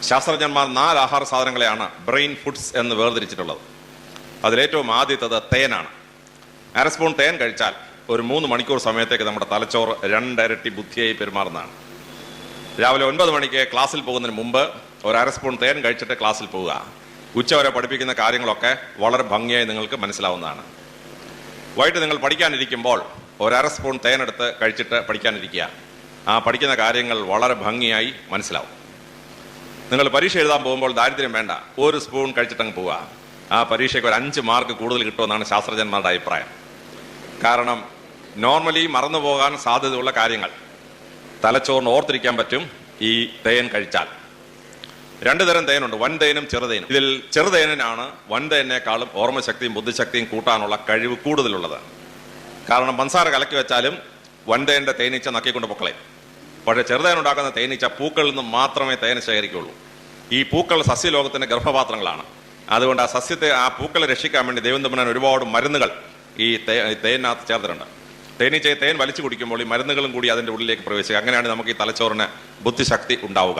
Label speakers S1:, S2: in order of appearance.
S1: ശാസ്ത്രജ്ഞന്മാർ 4 ആഹാര സാധനങ്ങളെയാണ് brain foods എന്ന് വേർതിരിച്ചിട്ടുള്ളത്. അതിലേറ്റവും ആദ്യത്തേത് തേനാണ്. 1/2 സ്പൂൺ തേൻ കഴിച്ചാൽ ഒരു 3 മണിക്കൂർ സമയത്തേക്ക് നമ്മുടെ തലച്ചോറ് 2 ഇരട്ടി ബുദ്ധിയായി പെരുമാറുന്നതാണ്. രാവിലെ 9 മണിക്ക് ക്ലാസ്സിൽ പോകുന്നതിന് മുമ്പ് ഒരു 1/2 സ്പൂൺ തേൻ കഴിച്ചിട്ട് ക്ലാസ്സിൽ പോവുക. ഉച്ചവരെ പഠിപ്പിക്കുന്ന കാര്യങ്ങളൊക്കെ വളരെ ഭംഗിയായി നിങ്ങൾക്ക് മനസ്സിലാവുന്നതാണ്. വൈകിട്ട് നിങ്ങൾ പഠിക്കാനിരിക്കുമ്പോൾ ഒരു 1/2 സ്പൂൺ തേൻ എടുത്ത് കഴിച്ചിട്ട് പഠിക്കാനിരിക്കുക. ആ പഠിക്കുന്ന കാര്യങ്ങൾ വളരെ ഭംഗിയായി മനസ്സിലാവും. നിങ്ങൾ പരീക്ഷ എഴുതാൻ പോകുമ്പോൾ ദാരിദ്ര്യം വേണ്ട, 1 സ്പൂൺ കഴിച്ചിട്ടങ്ങ് പോവുക. ആ പരീക്ഷയ്ക്ക് ഒരു 5 മാർക്ക് കൂടുതൽ കിട്ടുമെന്നാണ് ശാസ്ത്രജ്ഞന്മാരുടെ അഭിപ്രായം. കാരണം നോർമലി മറന്നു പോകാൻ സാധ്യതയുള്ള കാര്യങ്ങൾ തലച്ചോറിന് ഓർത്തിരിക്കാൻ പറ്റും ഈ തേൻ കഴിച്ചാൽ. 2 തരം തേനുണ്ട്, വൻതേനും ചെറുതേനും. ഇതിൽ ചെറുതേനാണ് വൻതേനേക്കാളും ഓർമ്മശക്തിയും ബുദ്ധിശക്തിയും കൂട്ടാനുള്ള കഴിവ് കൂടുതലുള്ളത്. കാരണം പഞ്ചസാര കലക്കി വെച്ചാലും വൻതേന്റെ തേനീച്ച നക്കിക്കൊണ്ട് പൊക്കളയും. പക്ഷേ ചെറുതേനുണ്ടാക്കുന്ന തേനീച്ച പൂക്കളിൽ നിന്ന് മാത്രമേ തേൻ ശേഖരിക്കുള്ളൂ. ഈ പൂക്കൾ സസ്യലോകത്തിന്റെ ഗർഭപാത്രങ്ങളാണ്. അതുകൊണ്ട് ആ പൂക്കളെ രക്ഷിക്കാൻ വേണ്ടി ദൈവം തമ്പുരാൻ ഒരുപാട് മരുന്നുകൾ ഈ തേനിനകത്ത് ചേർത്തിട്ടുണ്ട്. തേനീച്ചയെ തേൻ വലിച്ചു കുടിക്കുമ്പോൾ ഈ മരുന്നുകളും കൂടി അതിന്റെ ഉള്ളിലേക്ക് പ്രവേശിക്കുക. അങ്ങനെയാണ് നമുക്ക് ഈ തലച്ചോറിന് ബുദ്ധിശക്തി ഉണ്ടാവുക.